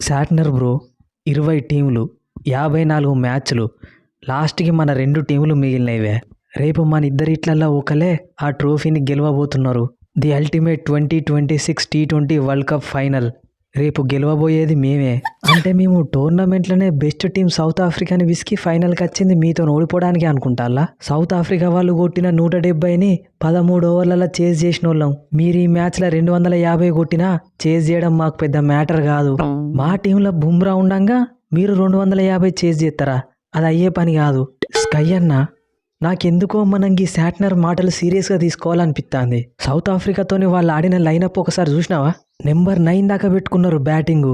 Shatner bro 20 టీములు 54 మ్యాచ్లు లాస్ట్కి మన 2 టీములు మిగిలినవే. రేపు మన ఇద్దరిట్లల్లో ఒకలే ఆ ట్రోఫీని గెలవబోతున్నారు. The ultimate 2026 T20 world cup final రేపు గెలవబోయేది మేమే. అంటే మేము టోర్నమెంట్లోనే బెస్ట్ టీం సౌత్ ఆఫ్రికాని విసికి ఫైనల్కి వచ్చింది మీతో ఓడిపోవడానికి అనుకుంటారా? సౌత్ ఆఫ్రికా వాళ్ళు కొట్టిన 170ని 13 ఓవర్లలో చేజ్ చేసిన వాళ్ళం. మీరు ఈ మ్యాచ్లో 250 కొట్టినా చేజ్ చేయడం మాకు పెద్ద మ్యాటర్ కాదు. మా టీంలో బుమ్రా ఉండంగా మీరు 250 చేజ్ చేస్తారా? అది అయ్యే పని కాదు. స్కై అన్న, నాకెందుకో మనం ఈ శాట్నర్ మాటలు సీరియస్గా తీసుకోవాలనిపిస్తుంది. సౌత్ ఆఫ్రికాతోని వాళ్ళు ఆడిన లైనప్ ఒకసారి చూసినావా? నెంబర్ 9 దాకా పెట్టుకున్నారు బ్యాటింగ్.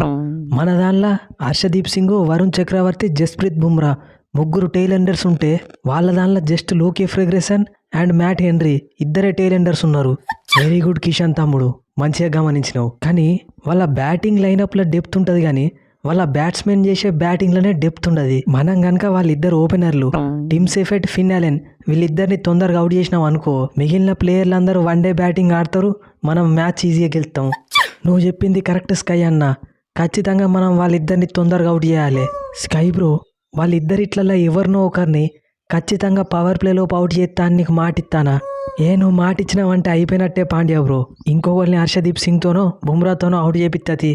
మన దానిలో హర్షదీప్ సింగ్, వరుణ్ చక్రవర్తి, జస్ప్రీత్ బుమ్రా ముగ్గురు టైలెండర్స్ ఉంటే వాళ్ళ దానిలో జస్ట్ లోకే ఫెర్గుసన్ అండ్ మ్యాట్ హెన్రీ ఇద్దరే టైలెండర్స్ ఉన్నారు. వెరీ గుడ్ కిషన్ తమ్ముడు, మంచిగా గమనించినావు. కానీ వాళ్ళ బ్యాటింగ్ లైనప్లో డెప్త్ ఉంటుంది కానీ వాళ్ళ బ్యాట్స్మెన్ చేసే బ్యాటింగ్లోనే డెప్త్ ఉండదు. మనం కనుక వాళ్ళిద్దరు ఓపెనర్లు టిమ్ సెఫెట్, ఫిన్ అలెన్ వీళ్ళిద్దరిని తొందరగా అవుట్ చేసినాం అనుకో, మిగిలిన ప్లేయర్లు అందరూ వన్డే బ్యాటింగ్ ఆడతారు, మనం మ్యాచ్ ఈజీగా గెలుస్తాం. నువ్వు చెప్పింది కరెక్ట్ స్కై అన్న, ఖచ్చితంగా మనం వాళ్ళిద్దరిని తొందరగా అవుట్ చేయాలి. స్కై బ్రో, వాళ్ళిద్దరిట్లలో ఎవరినో ఒకరిని ఖచ్చితంగా పవర్ ప్లేలోపు అవుట్ చేస్తా అని నీకు మాటిస్తానా? నువ్వు మాటిచ్చినావంటే అయిపోయినట్టే పాండ్యా బ్రో. ఇంకొకరిని హర్షదీప్ సింగ్తోనో బుమ్రాతోనో అవుట్ చేపిస్తుంది.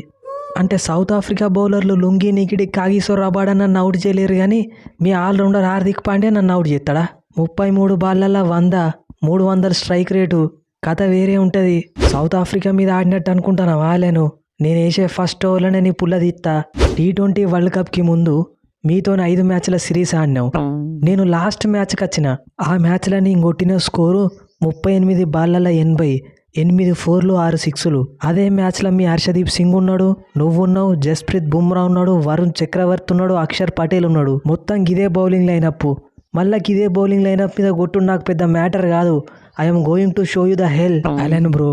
అంటే సౌత్ ఆఫ్రికా బౌలర్లు లుంగి, నికిడి, కాగిసోర్ రబాడా నన్ను అవుట్ చేయలేరు కానీ మీ ఆల్రౌండర్ హార్దిక్ పాండ్యా నన్ను అవుట్ చేస్తాడా? 33 బాళ్ళల్లో 100, 300 స్ట్రైక్ రేటు, కథ వేరే ఉంటుంది. సౌత్ ఆఫ్రికా మీద ఆడినట్టు అనుకుంటానా వాళ్ళను? నేను వేసే ఫస్ట్ ఓవర్లోనే నీ పుల్ల తీస్తా. T20 వరల్డ్ కప్కి ముందు మీతో 5 మ్యాచ్ల సిరీస్ ఆడినావు. నేను లాస్ట్ మ్యాచ్కి వచ్చిన ఆ మ్యాచ్లో నేను కొట్టిన స్కోరు 38 బాళ్ళల్లో 80, 8 4లు 6 6లు. అదే మ్యాచ్లో మీ హర్షదీప్ సింగ్ ఉన్నాడు, నువ్వున్నావు, జస్ప్రీత్ బుమ్రా ఉన్నాడు, వరుణ్ చక్రవర్తి ఉన్నాడు, అక్షర్ పటేల్ ఉన్నాడు. మొత్తం గిదే బౌలింగ్ లైనప్. మళ్ళీ గిదే బౌలింగ్ లైనప్ మీద కొట్టు నాకు పెద్ద మ్యాటర్ కాదు. I'm going to show you the hell Allen bro.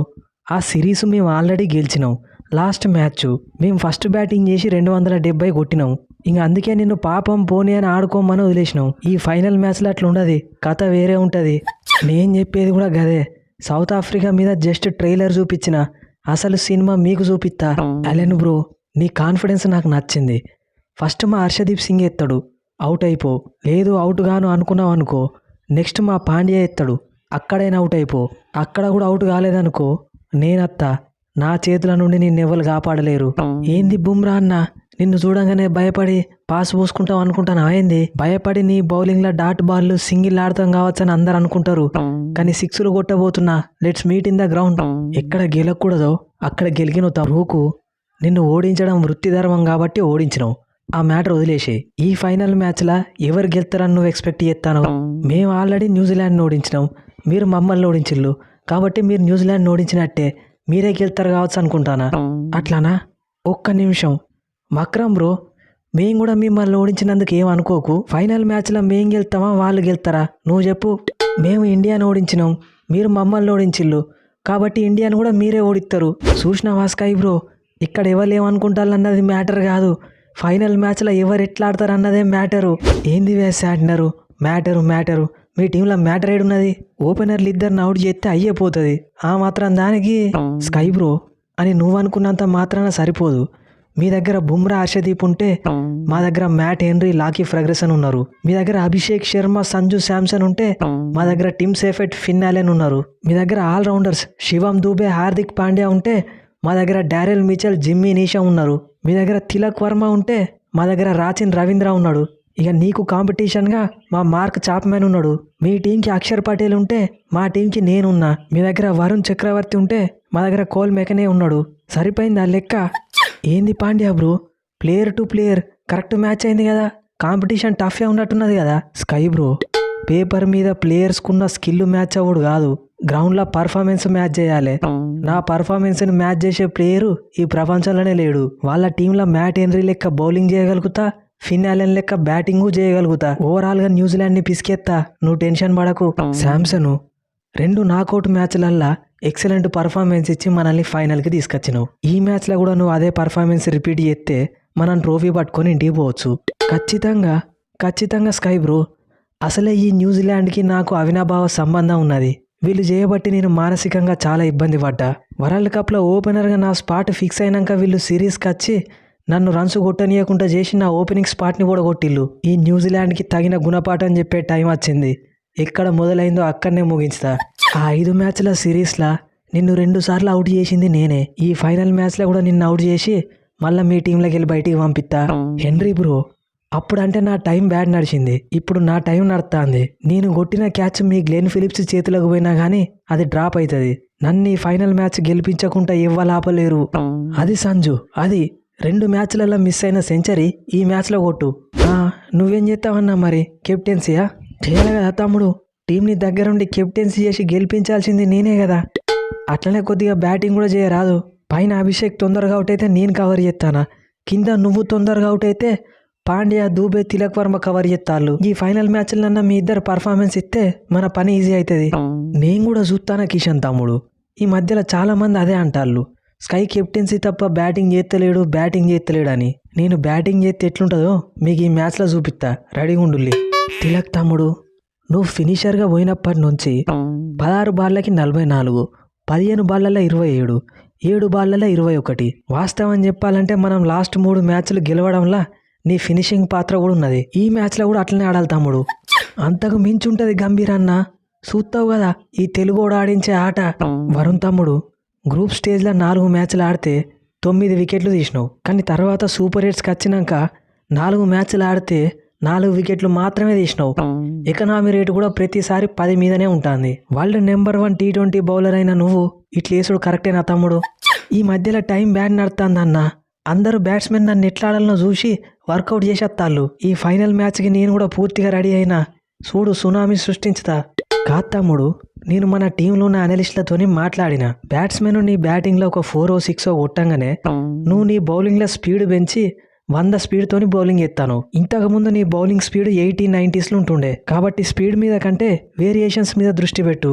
ఆ సిరీస్ మేము ఆల్రెడీ గెలిచినాం. లాస్ట్ మ్యాచ్ మేము ఫస్ట్ బ్యాటింగ్ చేసి 270 కొట్టినాం. ఇంక అందుకే నిన్ను పాపం పోనీ అని ఆడుకోమని వదిలేసినాం. ఈ ఫైనల్ మ్యాచ్లో అట్లా ఉండదు, కథ వేరే ఉంటుంది. నేను చెప్పేది కూడా గదే. సౌత్ ఆఫ్రికా మీద జస్ట్ ట్రైలర్ చూపించిన, అసలు సినిమా మీకు చూపిస్తా. అలెన్ బ్రో, నీ కాన్ఫిడెన్స్ నాకు నచ్చింది. ఫస్ట్ మా హర్షదీప్ సింగ్ ఎత్తాడు, అవుట్ అయిపో. లేదు అవుట్ గాను అనుకున్నావు అనుకో, నెక్స్ట్ మా పాండ్యా ఎత్తాడు, అక్కడైనా అవుట్ అయిపో. అక్కడ కూడా అవుట్ కాలేదనుకో, నేనత్తా. నా చేతుల నుండి నిన్నెవ్వరు కాపాడలేరు. ఏంది బుమ్రా అన్న, నిన్ను చూడంగానే భయపడి పాస్ పోసుకుంటావు అనుకుంటాను. ఏంది భయపడి నీ బౌలింగ్లో డాట్ బాల్ సింగిల్ ఆడతాం కావచ్చని అందరు అనుకుంటారు, కానీ 6లు కొట్టబోతున్నా. Let's meet in the ground. ఎక్కడ గెలకూడదో అక్కడ గెలిగిన తరువుకు నిన్ను ఓడించడం వృత్తి ధర్మం కాబట్టి ఓడించినావు. ఆ మ్యాటర్ వదిలేసి ఈ ఫైనల్ మ్యాచ్లో ఎవరు గెలుతారని నువ్వు ఎక్స్పెక్ట్ చేస్తాను? మేము ఆల్రెడీ న్యూజిలాండ్ని ఓడించినాం, మీరు మమ్మల్ని ఓడించిల్లు, కాబట్టి మీరు న్యూజిలాండ్ ఓడించినట్టే మీరే గెలుతారు కావచ్చు అనుకుంటానా? అట్లానా? ఒక్క నిమిషం మక్రమ్ బ్రో, మేము కూడా మిమ్మల్ని ఓడించినందుకు ఏమనుకోకు. ఫైనల్ మ్యాచ్లో మేము గెలుతామా వాళ్ళు గెలుతారా నువ్వు చెప్పు. మేము ఇండియాని ఓడించినాం, మీరు మమ్మల్ని ఓడించిల్లు, కాబట్టి ఇండియాని కూడా మీరే ఓడిస్తారు. చూసినావా స్కై బ్రో, ఇక్కడ ఎవరు ఏమనుకుంటారన్నది మ్యాటర్ కాదు, ఫైనల్ మ్యాచ్లో ఎవరు ఎట్లా ఆడతారు అన్నదే మ్యాటరు. ఏంది వేసాడినారు మ్యాటరు. మీ టీంలో మ్యాటర్ ఏడున్నది? ఓపెనర్లు ఇద్దరిని అవుట్ చేస్తే అయ్యేపోతుంది. ఆ మాత్రం దానికి స్కై బ్రో అని నువ్వు అనుకున్నంత మాత్రాన సరిపోదు. మీ దగ్గర బుమ్రా, హర్షదీప్ ఉంటే మా దగ్గర మ్యాట్ హెన్రీ, లాకీ ఫెర్గుసన్ ఉన్నారు. మీ దగ్గర అభిషేక్ శర్మ, సంజు శాంసన్ ఉంటే మా దగ్గర టిమ్ సెఫెట్, ఫిన్ అలెన్ ఉన్నారు. మీ దగ్గర ఆల్రౌండర్స్ శివం దూబే, హార్దిక్ పాండ్యా ఉంటే మా దగ్గర డారెల్ మిచెల్, జిమ్మీ నీషా ఉన్నారు. మీ దగ్గర తిలక్ వర్మ ఉంటే మా దగ్గర రాచిన్ రవీంద్ర ఉన్నాడు. ఇక నీకు కాంపిటీషన్గా మా మార్క్ చాప్మెన్ ఉన్నాడు. మీ టీంకి అక్షర్ పటేల్ ఉంటే మా టీంకి నేనున్నా. మీ దగ్గర వరుణ్ చక్రవర్తి ఉంటే మా దగ్గర కోల్ మెకనే ఉన్నాడు. సరిపోయింది ఆ లెక్క. ఏంది Pandya bro, player to player correct match అయింది కదా, కాంపిటీషన్ టఫ్గా ఉన్నట్టున్నది కదా. స్కై బ్రో, పేపర్ మీద ప్లేయర్స్కున్న స్కిల్ మ్యాచ్ అవ్వడు కాదు, గ్రౌండ్లో పర్ఫార్మెన్స్ మ్యాచ్ చేయాలి. నా పర్ఫార్మెన్స్ని మ్యాచ్ చేసే ప్లేయరు ఈ ప్రపంచంలోనే లేడు. వాళ్ళ టీంలో మ్యాట్ హెన్రీ లెక్క బౌలింగ్ చేయగలుగుతా, ఫిన్ అలెన్ లెక్క బ్యాటింగు చేయగలుగుతా. ఓవరాల్గా న్యూజిలాండ్ని పిసికెత్తా, నువ్వు టెన్షన్ పడకు. శాంసన్ 2 నాకౌట్ మ్యాచ్లల్లా ఎక్సలెంట్ పర్ఫార్మెన్స్ ఇచ్చి మనల్ని ఫైనల్కి తీసుకొచ్చినావు. ఈ మ్యాచ్లో కూడా నువ్వు అదే పర్ఫార్మెన్స్ రిపీట్ చేస్తే మనం ట్రోఫీ పట్టుకొని ఇంటికి పోవచ్చు. ఖచ్చితంగా స్కై బ్రో. అసలే ఈ న్యూజిలాండ్కి నాకు అవినాభావ సంబంధం ఉన్నది. వీళ్ళు చేయబట్టి నేను మానసికంగా చాలా ఇబ్బంది పడ్డా. వరల్డ్ కప్లో ఓపెనర్గా నా స్పాట్ ఫిక్స్ అయినాక వీళ్ళు సిరీస్కి వచ్చి నన్ను రన్స్ కొట్టనీయకుండా చేసి నా ఓపెనింగ్ స్పాట్ని కూడా కొట్టిల్లు. ఈ న్యూజిలాండ్కి తగిన గుణపాఠం చెప్పే టైం వచ్చింది. ఎక్కడ మొదలైందో అక్కడనే ముగించుతా. ఆ 5 మ్యాచ్ల సిరీస్లా నిన్ను 2 సార్లు అవుట్ చేసింది నేనే. ఈ ఫైనల్ మ్యాచ్లో కూడా నిన్ను అవుట్ చేసి మళ్ళీ మీ టీంలోకి వెళ్ళి బయటికి పంపిస్తా. హెన్రీ బ్రో, అప్పుడంటే నా టైం బ్యాడ్ నడిచింది, ఇప్పుడు నా టైం నడుస్తుంది. నేను కొట్టిన క్యాచ్ మీ గ్లెన్ ఫిలిప్స్ చేతిలోకి పోయినా కానీ అది డ్రాప్ అవుతుంది. నన్ను ఈ ఫైనల్ మ్యాచ్ గెలిపించకుండా ఇవ్వలాపలేరు. అది సంజు, అది 2 మ్యాచ్లలో మిస్ అయిన సెంచరీ ఈ మ్యాచ్లో కొట్టు. నువ్వేం చేస్తావన్నా మరి? కెప్టెన్సీయా? చేయాలి కదా తమ్ముడు. టీంని దగ్గరుండి కెప్టెన్సీ చేసి గెలిపించాల్సింది నేనే కదా. అట్లనే కొద్దిగా బ్యాటింగ్ కూడా చేయరాదు. పైన అభిషేక్ తొందరగా అవుట్ అయితే నేను కవర్ చేస్తానా, కింద నువ్వు తొందరగా అవుట్ అయితే పాండ్యా, దూబే, తిలక్ వర్మ కవర్ చేస్తాళ్ళు. ఈ ఫైనల్ మ్యాచ్లన్నా మీ ఇద్దరు పర్ఫార్మెన్స్ ఇస్తే మన పని ఈజీ అవుతుంది. నేను కూడా చూస్తానా కిషన్ తమ్ముడు. ఈ మధ్యలో చాలా మంది అదే అంటాళ్ళు, స్కై కెప్టెన్సీ తప్ప బ్యాటింగ్ చేస్తలేడు అని. నేను బ్యాటింగ్ చేస్తే ఎట్లుంటుందో మీకు ఈ మ్యాచ్లో చూపిస్తా, రెడీగా ఉండుల్లి. తిలక్ తమ్ముడు, నువ్వు ఫినిషర్గా పోయినప్పటి నుంచి 16 బాళ్ళకి 44, 15 బాళ్ళల్లో 27, 7 బాళ్ళల్లో 21. వాస్తవం చెప్పాలంటే మనం లాస్ట్ 3 మ్యాచ్లు గెలవడంలా నీ ఫినిషింగ్ పాత్ర కూడా ఉన్నది. ఈ మ్యాచ్లో కూడా అట్లనే ఆడాలి తమ్ముడు. అంతకు మించి ఉంటుంది గంభీర్ అన్న. చూస్తావు కదా ఈ తెలుగోడు ఆడించే ఆట. వరుణ్ తమ్ముడు, గ్రూప్ స్టేజ్లో 4 మ్యాచ్లు ఆడితే 9 వికెట్లు తీసినావు. కానీ తర్వాత సూపర్ 8కి వచ్చినాక 4 మ్యాచ్లు ఆడితే 4 వికెట్లు మాత్రమే తీసినావు. ఎకనామీ రేటు కూడా ప్రతిసారి 10 మీదనే ఉంటుంది. వరల్డ్ నెంబర్ 1 T20 బౌలర్ అయిన నువ్వు ఇట్లేసుడు కరెక్టేనా తమ్ముడు? ఈ మధ్యలో టైం బ్యాడ్ నడుతుందన్న. అందరూ బ్యాట్స్మెన్ నన్ను ఎట్లా ఆడాలనో చూసి వర్కౌట్ చేసేస్తాళ్ళు. ఈ ఫైనల్ మ్యాచ్కి నేను కూడా పూర్తిగా రెడీ అయినా. చూడు, సునామీ సృష్టించుతా. కాదు తమ్ముడు, నేను మన టీంలో ఉన్న అనలిస్టులతోని మాట్లాడిన. బ్యాట్స్మెన్ నీ బ్యాటింగ్లో ఒక 4 6 కొట్టంగానే నువ్వు నీ బౌలింగ్లో స్పీడ్ పెంచి 100 స్పీడ్తోని బౌలింగ్ ఎత్తాను. ఇంతకుముందు నీ బౌలింగ్ స్పీడ్ 80 90స్లో ఉంటుండే. కాబట్టి స్పీడ్ మీద కంటే వేరియేషన్స్ మీద దృష్టి పెట్టు.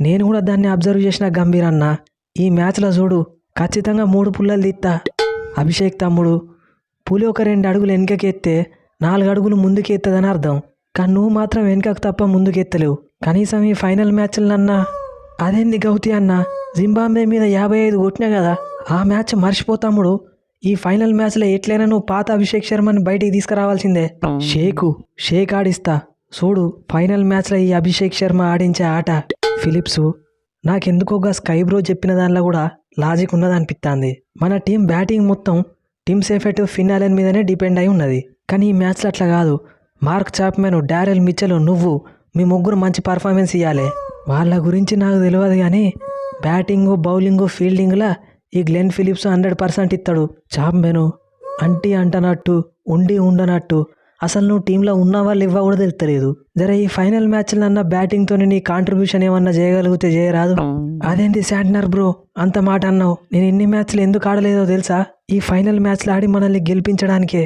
నేను కూడా దాన్ని అబ్జర్వ్ చేసిన గంభీర్ అన్న. ఈ మ్యాచ్లో చూడు, ఖచ్చితంగా 3 పుల్లలు తీస్తా. అభిషేక్ తమ్ముడు, పులి ఒక 2 అడుగులు వెనుకకి ఎత్తే 4 అడుగులు ముందుకు ఎత్తదని అర్థం. కానీ నువ్వు మాత్రం వెనుకకు తప్ప ముందుకు ఎత్తలేవు. కనీసం ఈ ఫైనల్ మ్యాచ్లన్నా. అదేంది గౌతి అన్న, జింబాబ్వే మీద 55 కొట్టినా కదా, ఆ మ్యాచ్ మర్చిపోతాముడు. ఈ ఫైనల్ మ్యాచ్లో ఎట్లయినా నువ్వు పాత అభిషేక్ శర్మని బయటికి తీసుకురావాల్సిందే. షేక్ ఆడిస్తా చూడు. ఫైనల్ మ్యాచ్లో ఈ అభిషేక్ శర్మ ఆడించే ఆట. ఫిలిప్స్, నాకెందుకోగా స్కై బ్రో చెప్పిన దానిలో కూడా లాజిక్ ఉన్నదనిపిస్తుంది. మన టీం బ్యాటింగ్ మొత్తం టీమ్ సేఫెట్ ఫినాలెన్ మీదనే డిపెండ్ అయి ఉన్నది. కానీ ఈ మ్యాచ్లో అట్లా కాదు. మార్క్ చాప్మెన్, డారెల్ మిచెల్, నువ్వు మీ ముగ్గురు మంచి పర్ఫార్మెన్స్ ఇవ్వాలి. వాళ్ళ గురించి నాకు తెలియదు కానీ బ్యాటింగు, బౌలింగు, ఫీల్డింగ్లా ఈ గ్లెన్ ఫిలిప్స్ 100% ఇస్తాడు. చాప్మెను అంటనట్టు ఉండి ఉండనట్టు అసలు నువ్వు టీంలో ఉన్నావా లేవా కూడా తెలుస్తలేదు. జర ఈ ఫైనల్ మ్యాచ్లన్నా బ్యాటింగ్తో నీ కాంట్రిబ్యూషన్ ఏమన్నా చేయగలిగితే చేయరాదు. అదేంటి శాంట్నర్ బ్రో అంత మాట అన్నావు? నేను ఎన్ని మ్యాచ్లు ఎందుకు ఆడలేదో తెలుసా? ఈ ఫైనల్ మ్యాచ్లు ఆడి మనల్ని గెలిపించడానికే.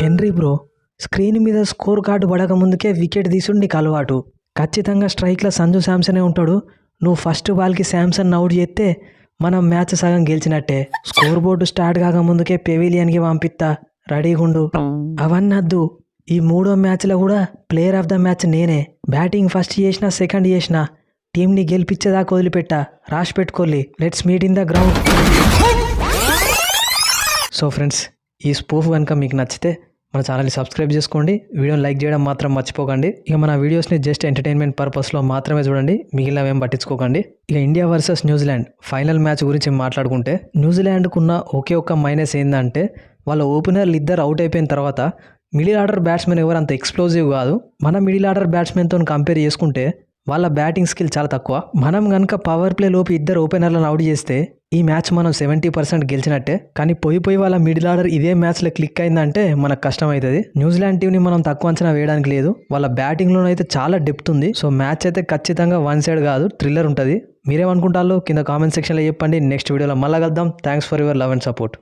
హెన్రీ బ్రో, స్క్రీన్ మీద స్కోర్ కార్డు పడక ముందుకే వికెట్ తీసుడు నీకు అలవాటు. ఖచ్చితంగా స్ట్రైక్లో సంజు శాంసనే ఉంటాడు. నువ్వు ఫస్ట్ బాల్కి శాంసన్ అవుట్ చేస్తే మనం మ్యాచ్ సగం గెలిచినట్టే. స్కోర్ బోర్డు స్టార్ట్ కాక ముందుకే పెవిలియన్కి పంపిస్తా, రెడీగుండు. అవన్నద్దు, ఈ 3వ మ్యాచ్లో కూడా ప్లేయర్ ఆఫ్ ద మ్యాచ్ నేనే. బ్యాటింగ్ ఫస్ట్ చేసినా సెకండ్ చేసినా టీంని గెలిపించేదాకా వదిలిపెట్టా. రాసి పెట్టుకోలే. Let's meet in the ground. So friends, ఈ స్పూఫ్ కనుక మీకు నచ్చితే మన ఛానల్ని సబ్స్క్రైబ్ చేసుకోండి. వీడియోని లైక్ చేయడం మాత్రం మర్చిపోకండి. ఇక మన వీడియోస్ని జస్ట్ ఎంటర్టైన్మెంట్ పర్పస్లో మాత్రమే చూడండి, మిగిలినవేం పట్టించుకోకండి. ఇక India versus New Zealand final match గురించి మాట్లాడుకుంటే, న్యూజిలాండ్కున్న ఒకే ఒక్క మైనస్ ఏంటంటే వాళ్ళ ఓపెనర్లు ఇద్దరు అవుట్ అయిపోయిన తర్వాత మిడిల్ ఆర్డర్ బ్యాట్స్మెన్ ఎవరు అంత ఎక్స్ప్లోజివ్ కాదు. మన మిడిల్ ఆర్డర్ బ్యాట్స్మెన్తో కంపేర్ చేసుకుంటే వాళ్ళ బ్యాటింగ్ స్కిల్ చాలా తక్కువ. మనం కనుక పవర్ ప్లే లోపు ఇద్దరు ఓపెనర్లను అవుట్ చేస్తే ఈ మ్యాచ్ మనం 70% గెలిచినట్టే. కానీ పోయి వాళ్ళ మిడిల్ ఆర్డర్ ఇదే మ్యాచ్లో క్లిక్ అయిందంటే మనకు కష్టం అవుతుంది. న్యూజిలాండ్ టీంని మనం తక్కువ అంచనా వేయడానికి లేదు. వాళ్ళ బ్యాటింగ్లో అయితే చాలా డెప్త్ ఉంది. సో మ్యాచ్ అయితే ఖచ్చితంగా వన్ సైడ్ కాదు, థ్రిల్లర్ ఉంటుంది. మీరేమనుకుంటారో కింద కామెంట్ సెక్షన్లో చెప్పండి. నెక్స్ట్ వీడియోలో మళ్ళీ కలుద్దాం. Thanks for your love and support.